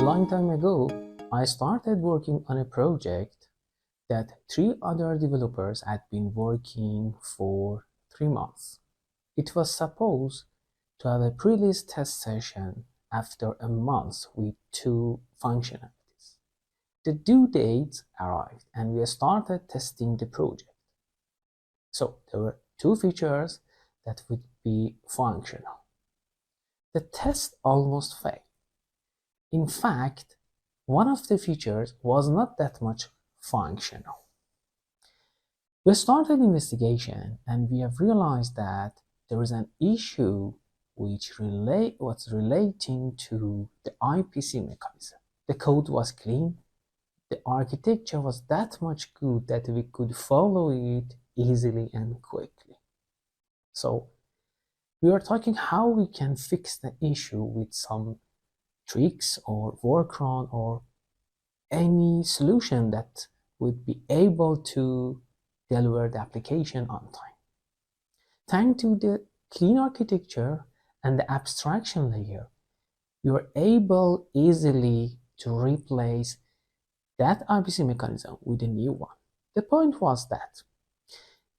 long time ago, I started working on a project that 3 other developers had been working for 3 months. It was supposed to have a pre-release test session after a month with 2 functionalities. The due date arrived and we started testing the project. So there were 2 features that would be functional. The test almost failed. In fact, one of the features was not that much functional. We started investigation and we have realized that there is an issue which was relating to the IPC mechanism. The code was clean, the architecture was that much good that we could follow it easily and quickly. So we are talking how we can fix the issue with some tricks or workaround or any solution that would be able to deliver the application on time. Thanks to the clean architecture and the abstraction layer, you are able easily to replace that IPC mechanism with a new one. The point was that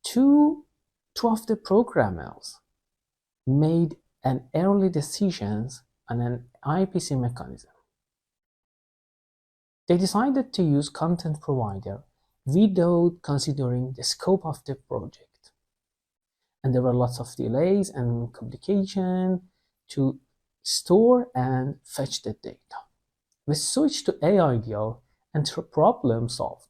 two of the programmers made an early decisions on an IPC mechanism. They decided to use content provider without considering the scope of the project. And there were lots of delays and complication to store and fetch the data. We switched to Aidl and problem solved.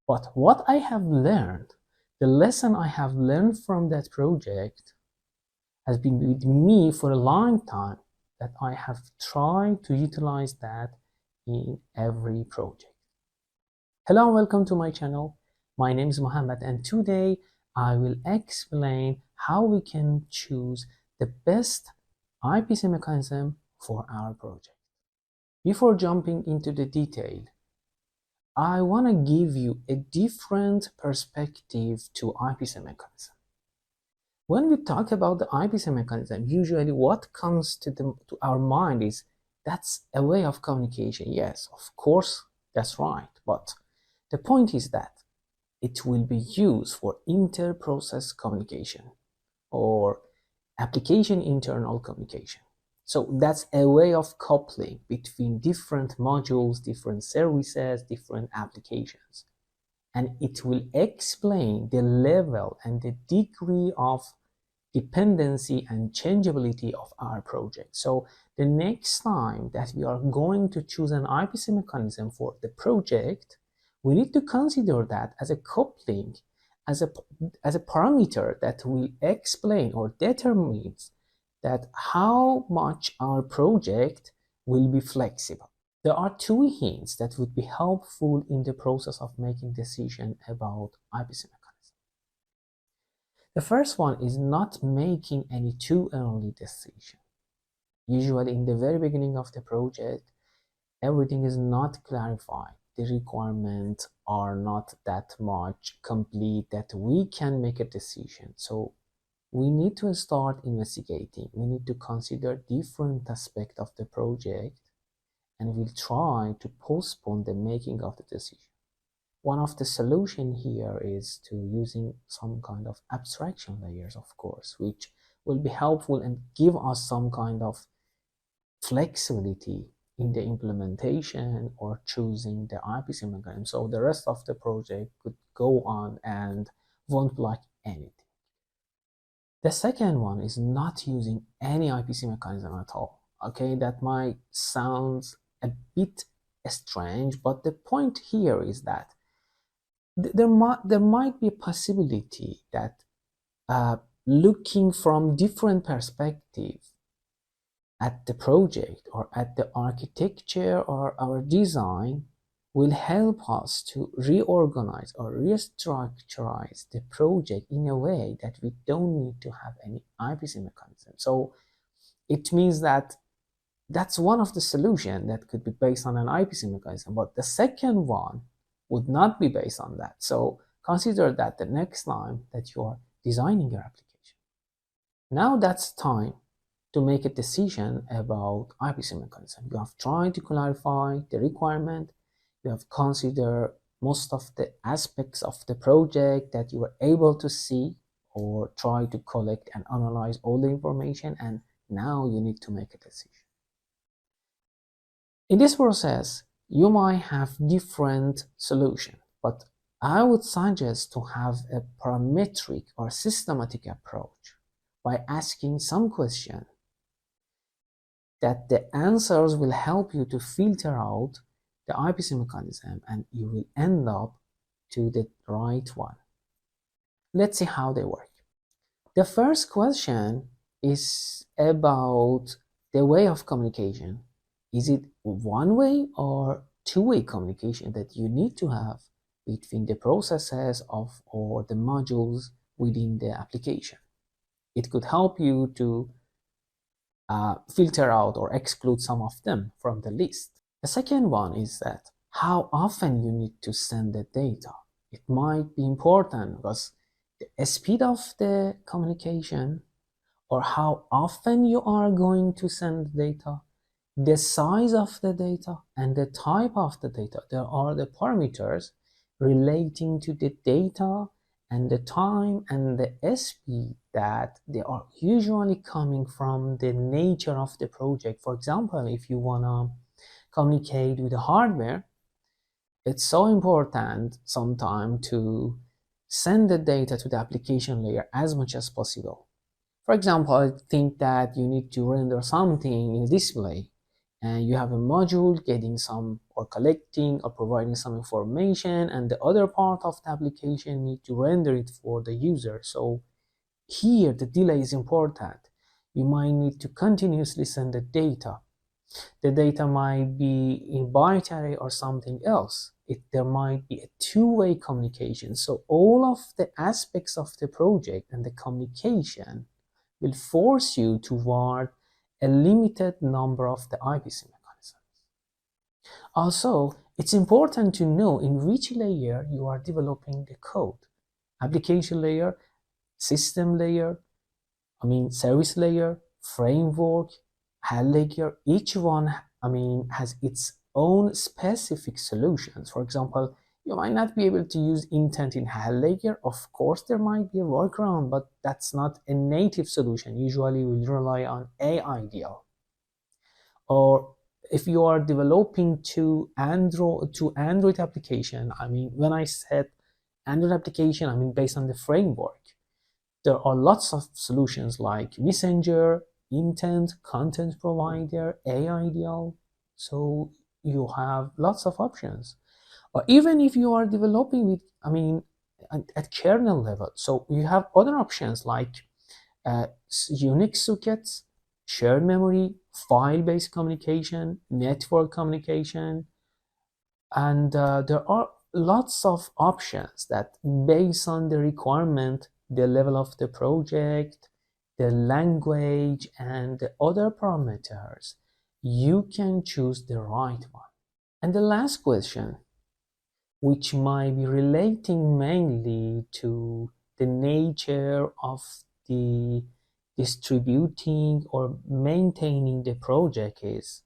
But what I have learned, the lesson I have learned from that project has been with me for a long time, that I have tried to utilize that in every project. Hello and welcome to my channel. My name is Mohammed and today I will explain how we can choose the best IPC mechanism for our project. Before jumping into the detail, I want to give you a different perspective to IPC mechanism. When we talk about the IPC mechanism, usually what comes to our mind is that's a way of communication. Yes, of course, that's right. But the point is that it will be used for inter-process communication or application internal communication. So that's a way of coupling between different modules, different services, different applications. And it will explain the level and the degree of dependency and changeability of our project. So the next time that we are going to choose an IPC mechanism for the project, we need to consider that as a coupling, as a parameter that will explain or determines that how much our project will be flexible. There are 2 hints that would be helpful in the process of making decision about IPC mechanism. The first one is not making any too early decision. Usually in the very beginning of the project, everything is not clarified. The requirements are not that much complete that we can make a decision. So we need to start investigating. We need to consider different aspects of the project and we'll try to postpone the making of the decision. One of the solutions here is to using some kind of abstraction layers, of course, which will be helpful and give us some kind of flexibility in the implementation or choosing the IPC mechanism. So the rest of the project could go on and won't block anything. The second one is not using any IPC mechanism at all. Okay, that might sound a bit strange, but the point here is that there might be a possibility that looking from different perspectives at the project or at the architecture or our design will help us to reorganize or restructurize the project in a way that we don't need to have any IPC mechanism. So it means that that's one of the solutions that could be based on an IPC mechanism, but the second one would not be based on that. So consider that the next time that you are designing your application. Now that's time to make a decision about IPC mechanism. You have tried to clarify the requirement, you have considered most of the aspects of the project that you were able to see or try to collect and analyze all the information, and now you need to make a decision. In this process, you might have different solutions, but I would suggest to have a parametric or systematic approach by asking some question that the answers will help you to filter out the IPC mechanism and you will end up to the right one. Let's see how they work. The first question is about the way of communication. Is it one-way or two-way communication that you need to have between the processes of or the modules within the application? It could help you to filter out or exclude some of them from the list. The second one is that how often you need to send the data. It might be important because the speed of the communication or how often you are going to send data, the size of the data, and the type of the data. There are the parameters relating to the data and the time and the speed that they are usually coming from the nature of the project. For example, if you want to communicate with the hardware, it's so important sometimes to send the data to the application layer as much as possible. For example, I think that you need to render something in a display and you have a module getting some or collecting or providing some information, and the other part of the application need to render it for the user. So here the delay is important. You might need to continuously send the data. The data might be in binary or something else. There might be a two-way communication. So all of the aspects of the project and the communication will force you toward a limited number of the IPC mechanisms. Also, it's important to know in which layer you are developing the code. Application layer, system layer, service layer, framework, Hidl layer. Each one, has its own specific solutions. For example, you might not be able to use intent in Hidl layer. Of course, there might be a workaround, but that's not a native solution. Usually, we rely on Aidl. Or if you are developing to Android application, when I said Android application, based on the framework. There are lots of solutions like Messenger, Intent, Content Provider, Aidl. So you have lots of options. Or even if you are developing with, at kernel level, so you have other options like Unix sockets, shared memory, file-based communication, network communication, and there are lots of options that based on the requirement, the level of the project, the language, and the other parameters, you can choose the right one. And the last question, which might be relating mainly to the nature of the distributing or maintaining the project, is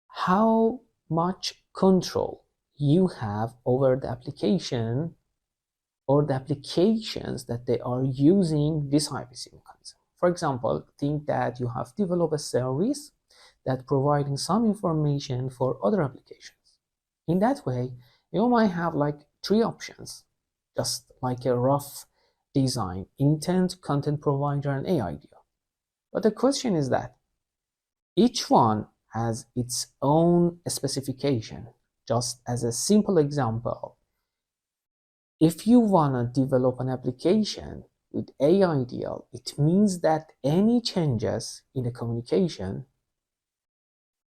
how much control you have over the application or the applications that they are using this IPC mechanism. For example, think that you have developed a service that providing some information for other applications. In that way, you might have like 3 options, just like a rough design: intent, content provider, and Aidl. But the question is that each one has its own specification. Just as a simple example, if you want to develop an application with Aidl, it means that any changes in the communication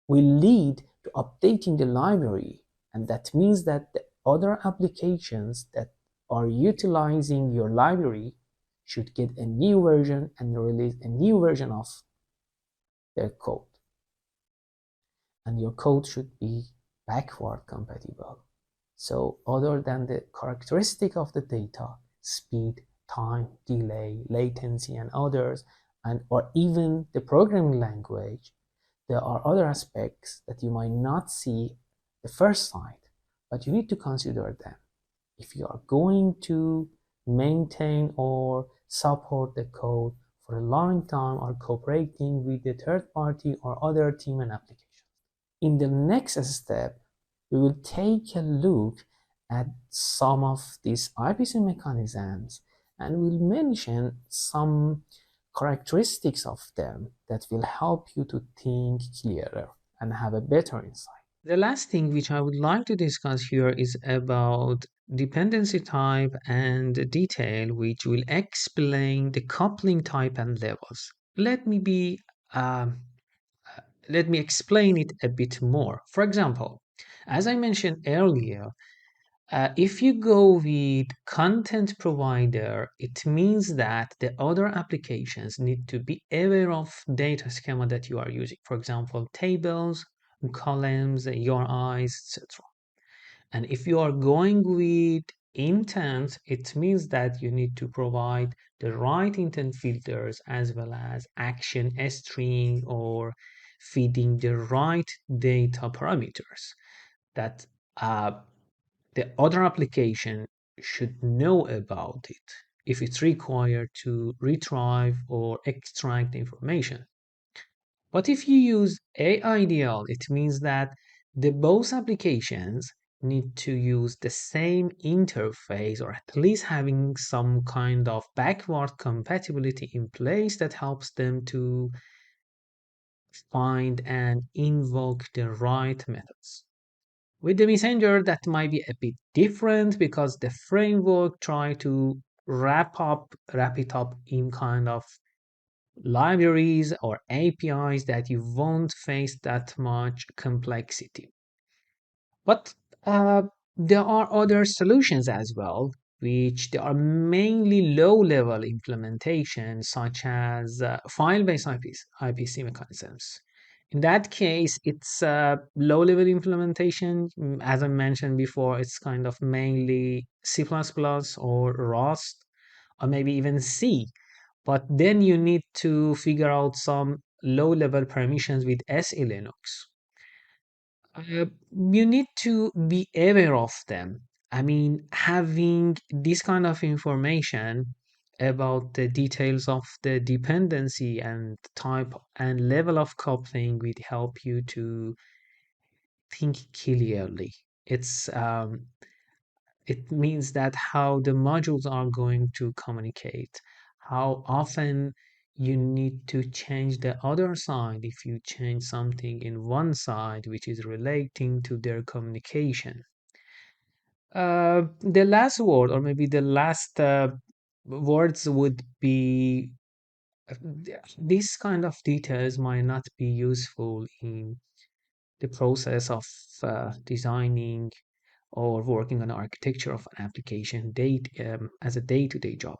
will lead to updating the library, and that means that the other applications that are utilizing your library should get a new version and release a new version of their code. And your code should be backward compatible. So other than the characteristic of the data, speed, time, delay, latency, and others, and or even the programming language, there are other aspects that you might not see the first sight, but you need to consider them if you are going to maintain or support the code for a long time or cooperating with the third party or other team and application. In the next step, we will take a look at some of these IPC mechanisms and we'll mention some characteristics of them that will help you to think clearer and have a better insight. The last thing which I would like to discuss here is about dependency type and detail, which will explain the coupling type and levels. Um, let me explain it a bit more. For example, as I mentioned earlier, if you go with content provider, it means that the other applications need to be aware of data schema that you are using. For example, tables, columns, URIs, etc. And if you are going with intent, it means that you need to provide the right intent filters as well as action string or feeding the right data parameters that the other application should know about it if it's required to retrieve or extract the information. But if you use Aidl, it means that the both applications need to use the same interface or at least having some kind of backward compatibility in place that helps them to find and invoke the right methods. With the messenger, that might be a bit different because the framework try to wrap it up in kind of libraries or APIs that you won't face that much complexity. But uh, there are other solutions as well, which they are mainly low-level implementations, such as file-based IPC mechanisms. In that case, it's a low-level implementation. As I mentioned before, it's kind of mainly C++ or Rust, or maybe even C. But then you need to figure out some low-level permissions with SE Linux. You need to be aware of them. I mean, having this kind of information about the details of the dependency and type and level of coupling will help you to think clearly. It means that how the modules are going to communicate, how often you need to change the other side if you change something in one side which is relating to their communication. The last word, or maybe the last words would be this kind of details might not be useful in the process of designing or working on architecture of an application as a day-to-day job.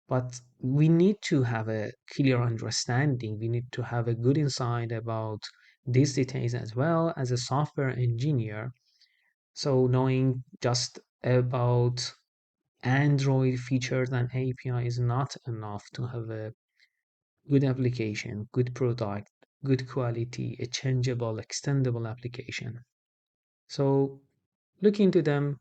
But we need to have a clear understanding. We need to have a good insight about these details as well as a software engineer. So knowing just about Android features and API is not enough to have a good application, good product, good quality, a changeable, extendable application. So look into them.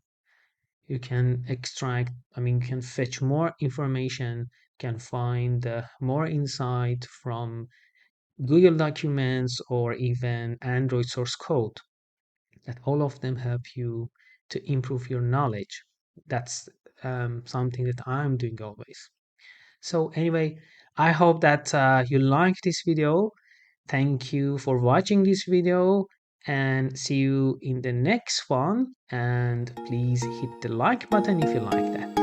You can you can fetch more information, can find more insight from Google documents or even Android source code, that all of them help you to improve your knowledge. That's something that I'm doing always. So anyway, I hope that you like this video. Thank you for watching this video and see you in the next one. And please hit the like button if you like that.